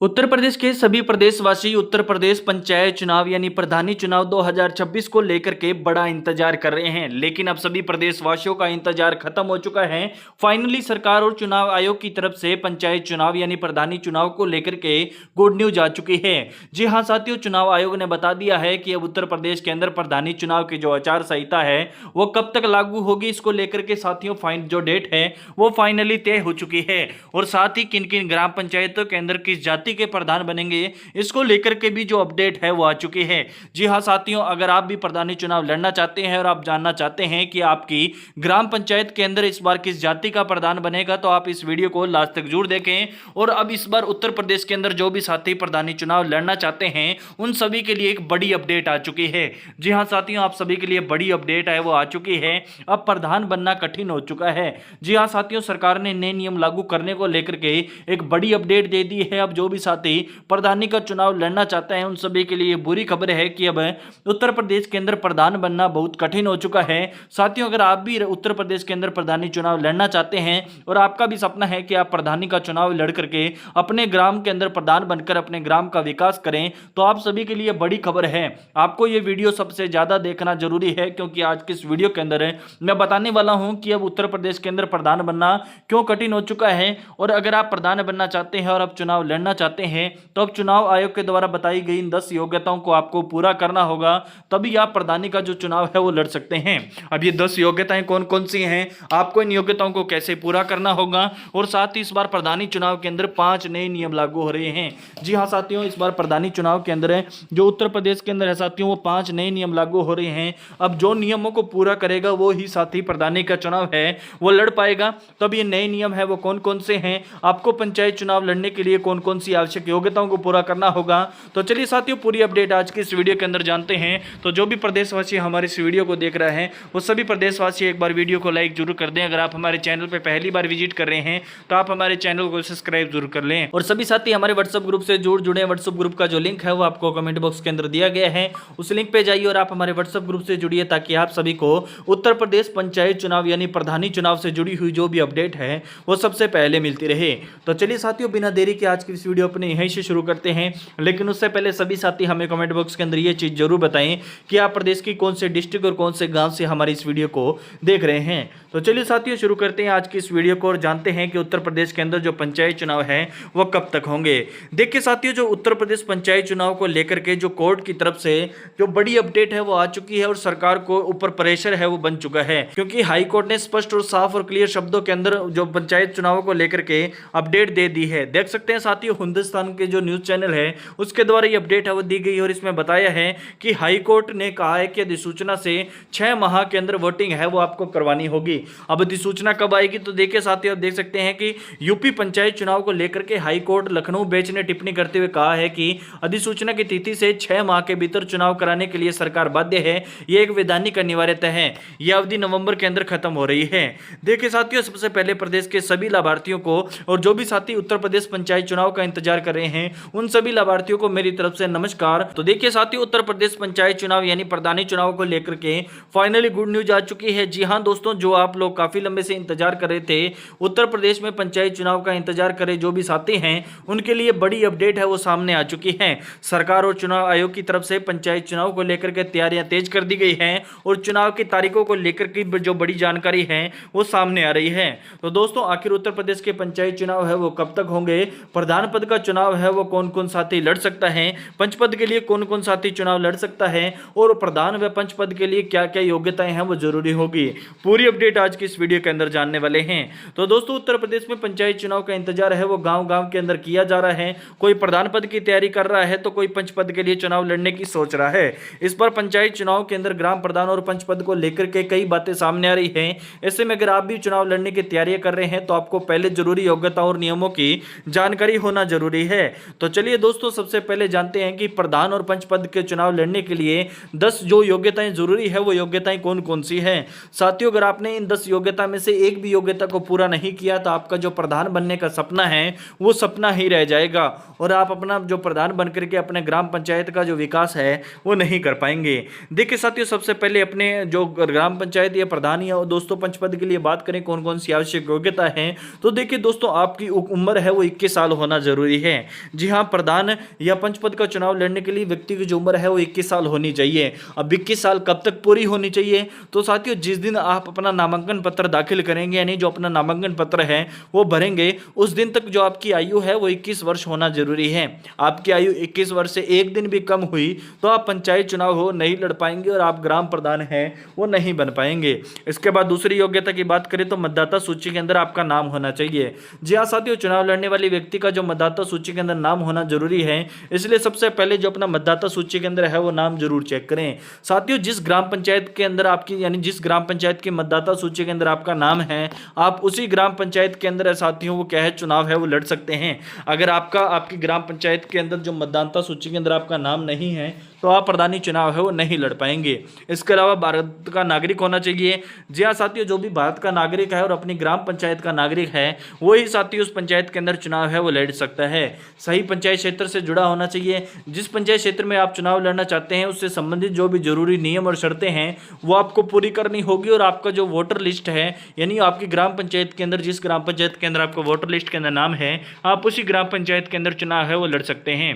उत्तर प्रदेश के सभी प्रदेशवासी उत्तर प्रदेश पंचायत चुनाव यानी प्रधानी चुनाव 2026 को लेकर के बड़ा इंतजार कर रहे हैं। लेकिन अब सभी प्रदेशवासियों का इंतजार खत्म हो चुका है। फाइनली सरकार और चुनाव आयोग की तरफ से पंचायत चुनाव यानी प्रधानी चुनाव को लेकर के गुड न्यूज आ चुकी है। जी हाँ साथियों, चुनाव आयोग ने बता दिया है कि अब उत्तर प्रदेश के अंदर प्रधानी चुनाव की जो आचार संहिता है वो कब तक लागू होगी, इसको लेकर के साथियों जो डेट है वो फाइनली तय हो चुकी है। और साथ ही किन किन ग्राम पंचायतों के अंदर किस जाति के प्रधान बनेंगे, इसको लेकर के भी जो अपडेट है वो आ चुकी है। जी हां साथियों, अगर आप भी प्रधानी चुनाव लड़ना चाहते हैं और आप जानना चाहते हैं कि आपकी ग्राम पंचायत के अंदर इस बार किस जाति का प्रधान बनेगा, तो आप इस वीडियो को लास्ट तक जरूर देखें। और अब इस बार उत्तर प्रदेश के अंदर जो भी साथी प्रधानी चुनाव लड़ना चाहते हैं उन सभी के लिए एक बड़ी अपडेट आ चुकी है। जी हां साथियों, आप सभी के लिए बड़ी अपडेट है वो आ चुकी है। अब प्रधान बनना कठिन हो चुका है। जी हां साथियों, सरकार ने नए नियम लागू करने को लेकर के एक बड़ी अपडेट दे दी है। अब जो भी साथी प्रधानी का चुनाव लड़ना चाहते हैं उन सभी के लिए बुरी खबर है कि अब उत्तर प्रदेश के अंदर प्रधान बनना बहुत कठिन हो चुका है। साथियों, अगर आप भी उत्तर प्रदेश के अंदर प्रधानी चुनाव लड़ना चाहते हैं और आपका भी सपना है कि आप प्रधानी का चुनाव लड़ करके अपने ग्राम के अंदर प्रधान बनकर अपने ग्राम का विकास करें, तो आप सभी के लिए बड़ी खबर है। आपको यह वीडियो सबसे ज्यादा देखना जरूरी है, क्योंकि आज की इस वीडियो के अंदर मैं बताने वाला हूं कि अब उत्तर प्रदेश के अंदर प्रधान बनना क्यों कठिन हो चुका है। और अगर आप प्रधान बनना चाहते हैं और अब चुनाव लड़ना चाहते हैं तो अब चुनाव आयोग के द्वारा बताई गई इन 10 योग्यताओं को आपको पूरा करना होगा, तभी आप प्रधानी का जो चुनाव है वो लड़ सकते हैं। अब ये 10 योग्यताएं कौन कौन सी हैं, आपको इन योग्यताओं को कैसे पूरा करना होगा, और साथ ही इस बार प्रधानी चुनाव के अंदर 5 नए नियम लागू हो रहे हैं। जी हाँ साथियों, इस बार प्रधानी चुनाव के अंदर जो उत्तर प्रदेश के अंदर है साथियों, वो 5 नए नियम लागू हो रहे हैं। अब जो नियमों को पूरा करेगा वो ही साथी प्रधानी का चुनाव है वो लड़ पाएगा। तब ये नए नियम है वो कौन कौन से हैं, आपको पंचायत चुनाव लड़ने के लिए कौन कौन सी आवश्यक योग्यताओं को पूरा करना होगा, तो चलिए साथियों पूरी अपडेट आज की इस वीडियो के अंदर जानते हैं। तो जो भी प्रदेशवासी हमारे इस वीडियो को देख रहे हैं वो सभी प्रदेशवासी एक बार वीडियो को लाइक जरूर कर दें। अगर आप हमारे चैनल पर पहली बार विजिट कर रहे हैं तो आप हमारे चैनल को सब्सक्राइब जरूर कर लें। और सभी साथी हमारे व्हाट्सएप ग्रुप से जुड़े। व्हाट्सएप ग्रुप का जो लिंक है वो आपको कमेंट बॉक्स के अंदर दिया गया है, उस लिंक पे जाइए और आप हमारे व्हाट्सएप ग्रुप से जुड़िए, ताकि आप सभी को उत्तर प्रदेश पंचायत चुनाव यानी प्रधानी चुनाव से जुड़ी हुई जो भी अपडेट है वो सबसे पहले मिलती रहे। तो चलिए साथियों, बिना देरी के आज की इस वीडियो अपने यहीं से शुरू करते हैं। लेकिन उससे पहले सभी साथी हमें कमेंट बॉक्स के अंदर ये चीज जरूर बताएं कि आप प्रदेश की कौन से डिस्ट्रिक्ट और कौन से गांव से हमारी इस वीडियो को देख रहे हैं। तो चलिए साथियों शुरू करते हैं आज की इस वीडियो को और जानते हैं कि उत्तर प्रदेश के अंदर जो पंचायत चुनाव है वो कब तक होंगे। देखिए साथियों, जो उत्तर प्रदेश पंचायत चुनाव को लेकर के जो कोर्ट की तरफ से जो बड़ी अपडेट है वो आ चुकी है और सरकार को ऊपर प्रेशर है वो बन चुका है, क्योंकि हाई कोर्ट ने स्पष्ट और साफ और क्लियर शब्दों के अंदर जो पंचायत चुनाव को लेकर के अपडेट दे दी है। देख सकते हैं साथियों, हिंदुस्तान के जो न्यूज चैनल है उसके द्वारा ये अपडेट है वो दी गई और इसमें बताया है कि हाई कोर्ट ने कहा है कि अधिसूचना से 6 माह के अंदर वोटिंग है वो आपको करवानी होगी। अब अधिसूचना कब आएगी, तो देखिए साथियों, आप देख सकते हैं कि यूपी पंचायत चुनाव को लेकर के हाई कोर्ट लखनऊ बेंच ने टिप्पणी करते हुए कहा है कि अधिसूचना की तिथि से 6 माह के भीतर चुनाव कराने के लिए सरकार बाध्य है। यह एक वैधानिक अनिवार्यता है। यह अवधि नवंबर के अंदर खत्म हो रही है। देखिए साथियों, सबसे पहले प्रदेश के सभी लाभार्थियों को और जो भी साथी उत्तर प्रदेश पंचायत चुनाव का इंतजार कर रहे हैं उन सभी लाभार्थियों को मेरी तरफ से नमस्कार। तो देखिए साथियों, उत्तर प्रदेश पंचायत चुनाव यानी प्रधानी चुनाव को लेकर के फाइनली गुड न्यूज आ चुकी है। जी हां दोस्तों, जो आप लोग काफी लंबे से इंतजार कर रहे थे, उत्तर प्रदेश में पंचायत चुनाव का इंतजार कर रहे जो भी साथी हैं उनके लिए बड़ी अपडेट है वो सामने आ चुकी है। सरकार और चुनाव आयोग की तरफ से पंचायत चुनाव को लेकर के तैयारियां तेज कर दी गई हैं और चुनाव की तारीखों को लेकर के जो बड़ी जानकारी है वो सामने आ रही है। तो दोस्तों, आखिर उत्तर प्रदेश के पंचायत चुनाव है वो कब तक होंगे, प्रधान पद का चुनाव है वो कौन कौन साथी लड़ सकता है, पंच पद के लिए कौन कौन साथी चुनाव लड़ सकता है, और प्रधान व पंच पद के लिए क्या क्या योग्यताएं हैं वो जरूरी होगी, पूरी अपडेट आज की इस वीडियो के अंदर जानने वाले हैं। तो दोस्तों, उत्तर प्रदेश में पंचायत चुनाव का इंतजार है वो गांव गांव के अंदर किया जा रहा है। कोई प्रधान पद की तैयारी कर रहा है तो कोई पंच पद के लिए चुनाव लड़ने की सोच रहा है। इस बार पंचायत चुनाव के अंदर ग्राम प्रधान और पंच पद को लेकर के कई बातें सामने आ रही है। ऐसे में अगर आप भी चुनाव लड़ने की तैयारियां कर रहे हैं तो आपको पहले जरूरी योग्यता और नियमों की जानकारी होना जरूरी है। तो चलिए दोस्तों, सबसे पहले जानते हैं कि प्रधान और पंच पद के चुनाव लड़ने के लिए 10 जो योग्यताएं जरूरी है वो योग्यताएं कौन कौन सी हैं। साथियों, अगर आपने इन 10 योग्यता में से एक भी योग्यता को पूरा नहीं किया तो आपका जो प्रधान बनने का सपना है वो सपना ही रह जाएगा और आप अपना जो प्रधान बनकर के अपने ग्राम पंचायत का जो विकास है वो नहीं कर पाएंगे। देखिए साथियों, सबसे पहले अपने जो ग्राम पंचायत या प्रधान या दोस्तों पंच पद के लिए बात करें कौन कौन सी आवश्यक योग्यता है, तो देखिए दोस्तों, आपकी उम्र है वो 21 साल होना जरूरी जरूरी है। जी हाँ, प्रधान या पंच पद का चुनाव लड़ने के लिए व्यक्ति की जो उम्र है वो 21 साल होनी चाहिए। अब 21 साल कब तक पूरी होनी चाहिए? तो साथियों, जिस दिन आप अपना नामांकन पत्र दाखिल करेंगे, यानी जो अपना नामांकन पत्र है वो भरेंगे, उस दिन तक जो आपकी आयु है वो 21 वर्ष होना जरूरी है। आपकी आयु 21 वर्ष से एक दिन भी कम हुई तो आप पंचायत चुनाव हो नहीं लड़ पाएंगे और आप ग्राम प्रधान हैं वो नहीं बन पाएंगे। इसके बाद दूसरी योग्यता की बात करें तो मतदाता सूची के अंदर आपका नाम होना चाहिए। जी हाँ साथियों, चुनाव लड़ने वाले व्यक्ति का जो मतदाता सूची के अंदर नाम होना जरूरी है, इसलिए सबसे पहले जो अपना मतदाता सूची के अंदर है वो नाम जरूर चेक करें। साथियों, जिस ग्राम पंचायत के अंदर आपकी, यानी जिस ग्राम पंचायत की मतदाता सूची के अंदर आपका नाम है, आप उसी ग्राम पंचायत के अंदर साथियों वो क्या है, चुनाव है वो लड़ सकते हैं। अगर आपकी ग्राम पंचायत के अंदर जो मतदाता सूची के अंदर आपका नाम नहीं है तो आप प्रधानी चुनाव है वो नहीं लड़ पाएंगे। इसके अलावा भारत का नागरिक होना चाहिए। जी हाँ साथियों, जो भी भारत का नागरिक है और अपनी ग्राम पंचायत का नागरिक है वही साथियों उस पंचायत के अंदर चुनाव है वो लड़ सकता है। सही पंचायत क्षेत्र से जुड़ा होना चाहिए। जिस पंचायत क्षेत्र में आप चुनाव लड़ना चाहते हैं उससे संबंधित जो भी जरूरी नियम और शर्तें हैं वो आपको पूरी करनी होगी, और आपका जो वोटर लिस्ट है, यानी आपकी ग्राम पंचायत के अंदर जिस ग्राम पंचायत के अंदर आपका वोटर लिस्ट के अंदर नाम है, आप उसी ग्राम पंचायत के अंदर चुनाव है वो लड़ सकते हैं।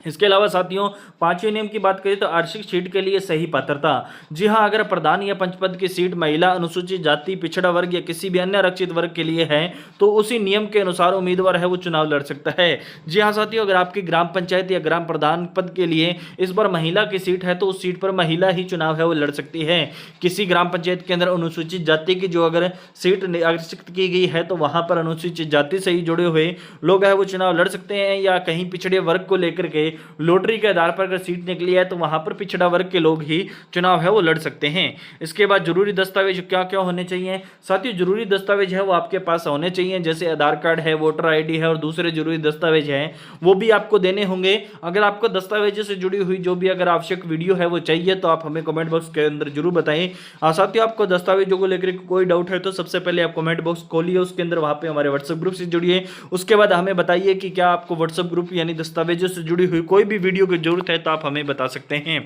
इसके अलावा साथियों, पांचवें नियम की बात करें तो आरक्षित सीट के लिए सही पात्रता। जी हां, अगर प्रधान या पंच पद की सीट महिला, अनुसूचित जाति, पिछड़ा वर्ग या किसी भी अन्य आरक्षित वर्ग के लिए है तो उसी नियम के अनुसार उम्मीदवार है वो चुनाव लड़ सकता है। जी हां साथियों, अगर आपकी ग्राम पंचायत या ग्राम प्रधान पद के लिए इस बार महिला की सीट है तो उस सीट पर महिला ही चुनाव है वो लड़ सकती है। किसी ग्राम पंचायत के अंदर अनुसूचित जाति की जो अगर सीट आरक्षित की गई है तो वहां पर अनुसूचित जाति से ही जुड़े हुए लोग है वो चुनाव लड़ सकते हैं, या कहीं पिछड़े वर्ग को लेकर के लॉटरी के आधार पर अगर सीट निकली है तो वहां पर पिछड़ा वर्ग के लोग ही चुनाव है वो लड़ सकते हैं। इसके बाद जरूरी दस्तावेज क्या क्या होने चाहिए? साथियों, जरूरी दस्तावेज है वो आपके पास होने चाहिए, जैसे आधार कार्ड है, वोटर आईडी है और दूसरे जरूरी दस्तावेज हैं वो भी आपको देने होंगे। अगर आपको दस्तावेजों से जुड़ी हुई जो भी अगर आवश्यक वीडियो है वो चाहिए तो आप हमें कमेंट बॉक्स के अंदर जरूर बताएं। साथियों, आपको दस्तावेजों को लेकर कोई डाउट है तो सबसे पहले आप कमेंट बॉक्स खोलिए, उसके अंदर वहां पे हमारे व्हाट्सएप ग्रुप से जुड़िए। उसके बाद हमें बताइए कि क्या आपको व्हाट्सएप ग्रुप यानी दस्तावेजों से जुड़ी हुई कोई भी वीडियो की जरूरत है तो आप हमें बता सकते हैं।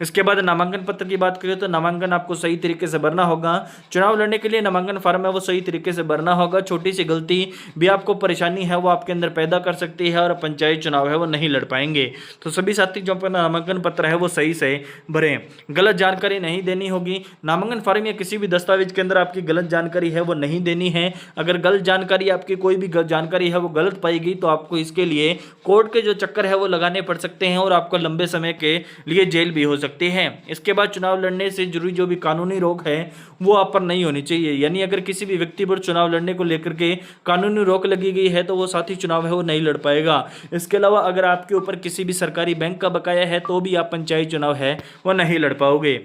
इसके बाद नामांकन पत्र की बात करें तो नामांकन आपको सही तरीके से भरना होगा। चुनाव लड़ने के लिए नामांकन फॉर्म है वो सही तरीके से भरना होगा। छोटी सी गलती भी आपको परेशानी है वो आपके अंदर पैदा कर सकती है और पंचायत चुनाव है वो नहीं लड़ पाएंगे। तो सभी साथी जो अपना नामांकन पत्र है वो सही से भरें। गलत जानकारी नहीं देनी होगी। नामांकन फॉर्म या किसी भी दस्तावेज के अंदर आपकी गलत जानकारी है वो नहीं देनी है। अगर गलत जानकारी, आपकी कोई भी जानकारी है वो गलत पाई गई तो आपको इसके लिए कोर्ट के जो चक्कर है वो लगाने पड़ सकते हैं और आपको लंबे समय के लिए जेल भी हो सकती है। इसके बाद चुनाव लड़ने से जुड़ी जो भी कानूनी रोक है वो आप पर नहीं होनी चाहिए, यानी अगर किसी भी व्यक्ति पर चुनाव लड़ने को लेकर के कानूनी रोक लगी गई है तो वो साथी चुनाव है वो नहीं लड़ पाएगा। इसके अलावा अगर आपके ऊपर किसी भी सरकारी बैंक का बकाया है तो भी आप पंचायत चुनाव है वो नहीं लड़ पाओगे।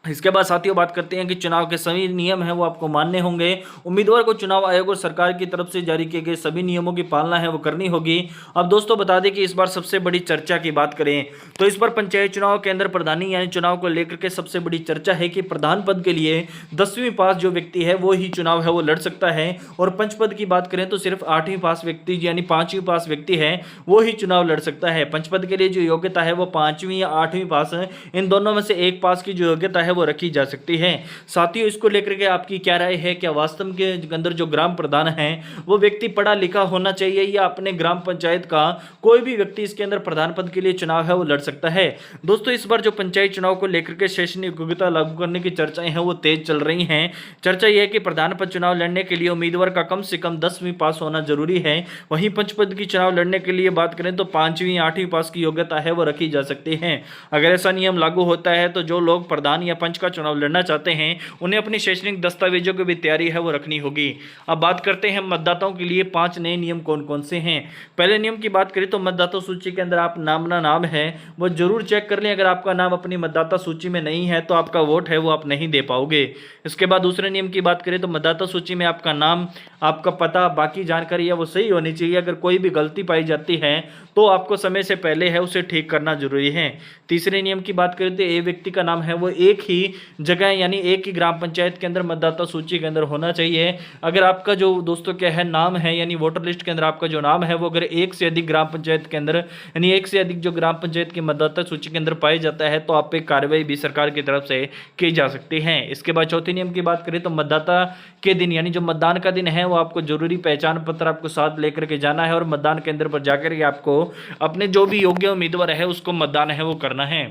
इसके बाद साथियों बात करते हैं कि चुनाव के सभी नियम हैं वो आपको मानने होंगे। उम्मीदवार को चुनाव आयोग और सरकार की तरफ से जारी किए गए सभी नियमों की पालना है वो करनी होगी। अब दोस्तों बता दें कि इस बार सबसे बड़ी चर्चा की बात करें तो इस बार पंचायत चुनाव के अंदर प्रधानी यानी चुनाव को लेकर के सबसे बड़ी चर्चा है कि प्रधान पद के लिए 10वीं पास जो व्यक्ति है वो ही चुनाव है वो लड़ सकता है, और पंच पद की बात करें तो सिर्फ 8वीं पास व्यक्ति यानी 5वीं पास व्यक्ति है वो ही चुनाव लड़ सकता है। पंच पद के लिए जो योग्यता है वो 5वीं या 8वीं पास है, इन दोनों में से एक पास की जो योग्यता है वो रखी जा सकती है। साथियों, इसको लेकर के आपकी क्या राय है? क्या वास्तव के अंदर जो ग्राम प्रधान है वो व्यक्ति पढ़ा लिखा होना चाहिए या अपने ग्राम पंचायत का कोई भी व्यक्ति इसके अंदर प्रधान पद के लिए चुनाव है वो लड़ सकता है? दोस्तों, इस बार जो पंचायत चुनाव को लेकर के शैक्षणिक योग्यता लागू करने की चर्चाएं हैं वो तेज चल रही हैं। चर्चा यह है कि प्रधान पद चुनाव लड़ने के लिए उम्मीदवार का कम से कम 10वीं पास होना जरूरी है। वहीं पंच पद की चुनाव लड़ने के लिए बात करें तो 5वीं 8वीं पास की योग्यता है वो रखी जा सकती है। अगर ऐसा नियम लागू होता है तो जो लोग प्रधान या पंच का चुनाव लड़ना चाहते हैं उन्हें अपनी शैक्षणिक दस्तावेजों की भी तैयारी है वो रखनी होगी। अब बात करते हैं मतदाताओं के लिए 5 नए नियम कौन कौन से हैं। पहले नियम की बात करें तो मतदाता सूची के अंदर आप नाम है वो जरूर चेक कर लें। अगर आपका नाम अपनी मतदाता सूची में नहीं है तो आपका वोट है वो आप नहीं दे पाओगे। इसके बाद दूसरे नियम की बात करें तो मतदाता सूची में आपका नाम, आपका पता, बाकी जानकारी है वो सही होनी चाहिए। अगर कोई भी गलती पाई जाती है तो आपको समय से पहले है उसे ठीक करना जरूरी है। तीसरे नियम की बात करें तो एक व्यक्ति का नाम है वो एक ही जगह यानी एक ही ग्राम पंचायत के अंदर मतदाता सूची के अंदर होना चाहिए। अगर आपका जो दोस्तों क्या है नाम है यानी वोटर लिस्ट के अंदर आपका जो नाम है वो अगर एक से अधिक ग्राम पंचायत के अंदर यानी एक से अधिक जो ग्राम पंचायत की मतदाता सूची के अंदर पाया जाता है तो आप पे कार्रवाई भी सरकार की तरफ से की जा सकती है। इसके बाद चौथे नियम की बात करें तो मतदाता के दिन यानी जो मतदान का दिन है वो आपको जरूरी पहचान पत्र आपको साथ लेकर के जाना है और मतदान केंद्र पर जाकर के आपको अपने जो भी योग्य उम्मीदवार है उसको मतदान है वो करना है।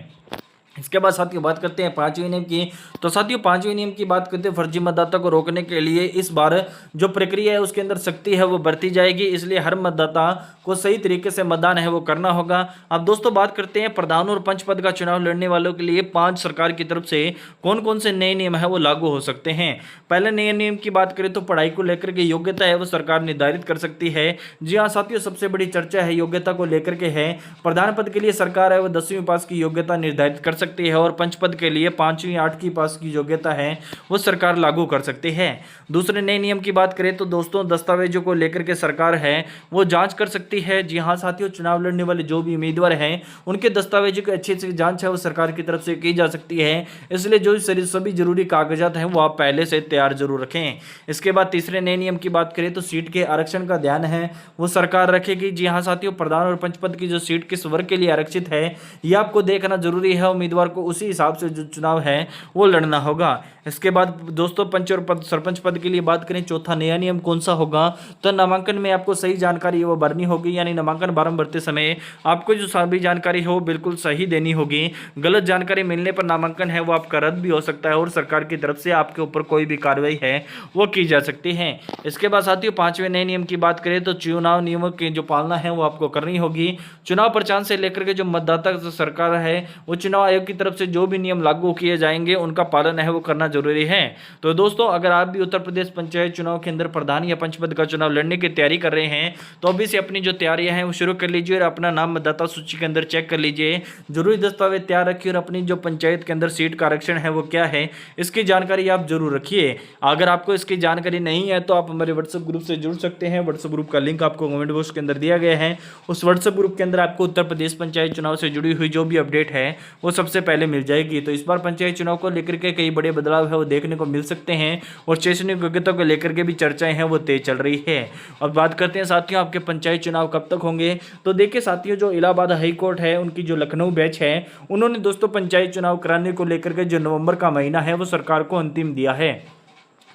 इसके बाद साथियों बात करते हैं पांचवें नियम की। तो साथियों पांचवें नियम की बात करते हैं फर्जी मतदाता को रोकने के लिए इस बार जो प्रक्रिया है उसके अंदर सख्ती है वो बरती जाएगी, इसलिए हर मतदाता को सही तरीके से मतदान है वो करना होगा। अब दोस्तों बात करते हैं प्रधान और पंच पद का चुनाव लड़ने वालों के लिए 5 सरकार की तरफ से कौन कौन से नए नियम है वो लागू हो सकते हैं। पहले नए नियम की बात करें तो पढ़ाई को लेकर के योग्यता है वो सरकार निर्धारित कर सकती है। जी हाँ साथियों, सबसे बड़ी चर्चा है योग्यता को लेकर के है। प्रधान पद के लिए सरकार है वो 10वीं पास की योग्यता निर्धारित कर सकती है और पंच पद के लिए 5वीं 8वीं पास की योग्यता है वो सरकार लागू कर सकती है। दूसरे नए नियम की बात करें तो दोस्तों दस्तावेजों को लेकर के सरकार है वो जांच कर सकती है। जी हाँ साथियों, चुनाव लड़ने वाले जो भी उम्मीदवार हैं उनके दस्तावेजों की अच्छी से जांच है वो सरकार की तरफ से की जा सकती है, इसलिए जो सभी जरूरी कागजात हैं वो आप पहले से तैयार जरूर रखें। इसके बाद तीसरे नए नियम की बात करें तो सीट के आरक्षण का ध्यान है वो सरकार रखेगी। जी हाँ साथियों, प्रधान और पंच पद की जो सीट किस वर्ग के लिए आरक्षित है ये आपको देखना जरूरी है। उम्मीदवार को उसी हिसाब से जो चुनाव है वो लड़ना होगा। इसके बाद दोस्तों पंच और सरपंच पद के लिए बात करें, चौथा नया नियम कौन सा होगा तो नामांकन में आपको सही जानकारी वो भरनी होगी, यानी नामांकन फॉर्म भरते समय आपको जो सभी जानकारी हो बिल्कुल सही देनी होगी। गलत जानकारी मिलने पर नामांकन है वो आपका रद्द भी हो सकता है और सरकार की तरफ से आपके ऊपर कोई भी कार्रवाई है वो की जा सकती है। इसके बाद साथियों पांचवें नए नियम की बात करें तो चुनाव नियमों की जो पालना है वो आपको करनी होगी। चुनाव प्रचार से लेकर के जो मतदाता सरकार है वो चुनाव आयोग की तरफ से जो भी नियम लागू किए जाएंगे उनका पालन है वो करना जरूरी है। तो दोस्तों अगर आप भी उत्तर प्रदेश पंचायत चुनाव के अंदर प्रधान या पंच पद का चुनाव लड़ने की तैयारी कर रहे हैं तो अभी से अपनी जो तैयारियां हैं वो शुरू कर लीजिए और अपना नाम मतदाता सूची के अंदर चेक कर लीजिए। जरूरी दस्तावेज तैयार रखिए और अपनी जो पंचायत के अंदर सीट का आरक्षण है वो क्या है इसकी जानकारी आप जरूर रखिए। अगर आपको इसकी जानकारी नहीं है तो आप हमारे व्हाट्सएप ग्रुप से जुड़ सकते हैं। व्हाट्सएप ग्रुप का लिंक आपको कमेंट बॉक्स के अंदर दिया गया है। उस व्हाट्सएप ग्रुप के अंदर आपको उत्तर प्रदेश पंचायत चुनाव से जुड़ी हुई जो भी अपडेट है वो सबसे पहले मिल जाएगी। तो इस बार पंचायत चुनाव को लेकर के कई बड़े बदलाव है वो देखने को मिल सकते हैं और शैक्षणिक योग्यता को लेकर के भी चर्चाएं हैं वो तेज चल रही है। और बात करते हैं साथियों आपके पंचायत चुनाव कब तक होंगे। तो देखिए साथियों, जो इलाहाबाद हाई कोर्ट है उनकी जो लखनऊ बैच है उन्होंने दोस्तों पंचायत चुनाव कराने को लेकर के जो नवंबर का महीना है वो सरकार को अंतिम दिया है।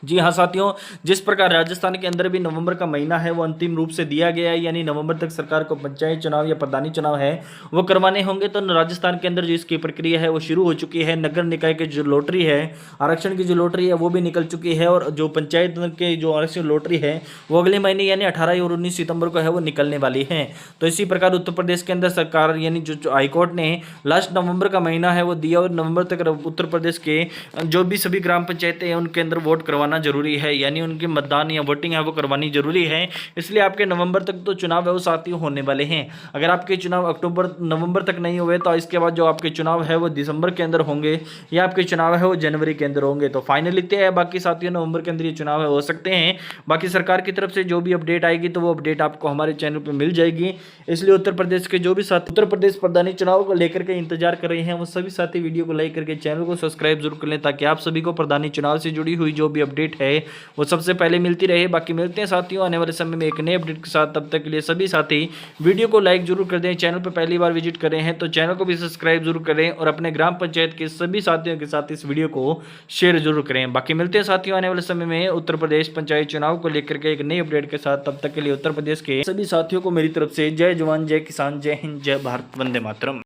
जी हाँ साथियों, जिस प्रकार राजस्थान के अंदर भी नवंबर का महीना है वो अंतिम रूप से दिया गया है, यानी नवंबर तक सरकार को पंचायत चुनाव या प्रधानी चुनाव है वो करवाने होंगे। तो राजस्थान के अंदर जो इसकी प्रक्रिया है वो शुरू हो चुकी है। नगर निकाय की जो लॉटरी है, आरक्षण की जो लॉटरी है वो भी निकल चुकी है और जो पंचायत के जो आरक्षण लॉटरी है वो अगले महीने यानी 18 और 19 सितंबर को है वो निकलने वाली है। तो इसी प्रकार उत्तर प्रदेश के अंदर सरकार यानी जो हाईकोर्ट ने लास्ट नवंबर का महीना है वो दिया और नवंबर तक उत्तर प्रदेश के जो भी सभी ग्राम पंचायतें हैं उनके अंदर वोट करवाना जरूरी है, यानी उनके मतदान या वोटिंग है वो करवानी जरूरी है। इसलिए आपके नवंबर तक तो चुनाव है वो साथियों होने वाले हैं। अगर आपके चुनाव अक्टूबर नवंबर तक नहीं हुए तो इसके बाद जो आपके चुनाव है वो दिसंबर के अंदर होंगे या आपके चुनाव है वो जनवरी के अंदर होंगे। तो फाइनली तय है, बाकी साथियों नवंबर के अंदर ये चुनाव है हो सकते हैं। बाकी सरकार की तरफ से जो भी अपडेट आएगी तो वो अपडेट आपको हमारे चैनल पर मिल जाएगी। इसलिए उत्तर प्रदेश के जो भी साथी उत्तर प्रदेश प्रधानी चुनाव को लेकर के इंतजार कर रहे हैं वो सभी साथी वीडियो को लाइक करके चैनल को सब्सक्राइब जरूर कर लें ताकि आप सभी को प्रधानी चुनाव से जुड़ी हुई जो भी अपडेट है वो सबसे पहले मिलती रहे। बाकी मिलते हैं साथियों आने वाले समय में एक नए अपडेट के साथ। तब तक के लिए सभी साथी वीडियो को लाइक जरूर कर दें, चैनल पर पहली बार विजिट करें हैं तो चैनल को भी सब्सक्राइब जरूर करें और अपने ग्राम पंचायत के सभी साथियों के साथ इस वीडियो को शेयर जरूर करें। बाकी मिलते हैं साथियों आने वाले समय में उत्तर प्रदेश पंचायत चुनाव को लेकर के एक नई अपडेट के साथ। तब तक के लिए उत्तर प्रदेश के सभी साथियों को मेरी तरफ से जय जवान, जय किसान, जय हिंद, जय भारत, वंदे मातरम।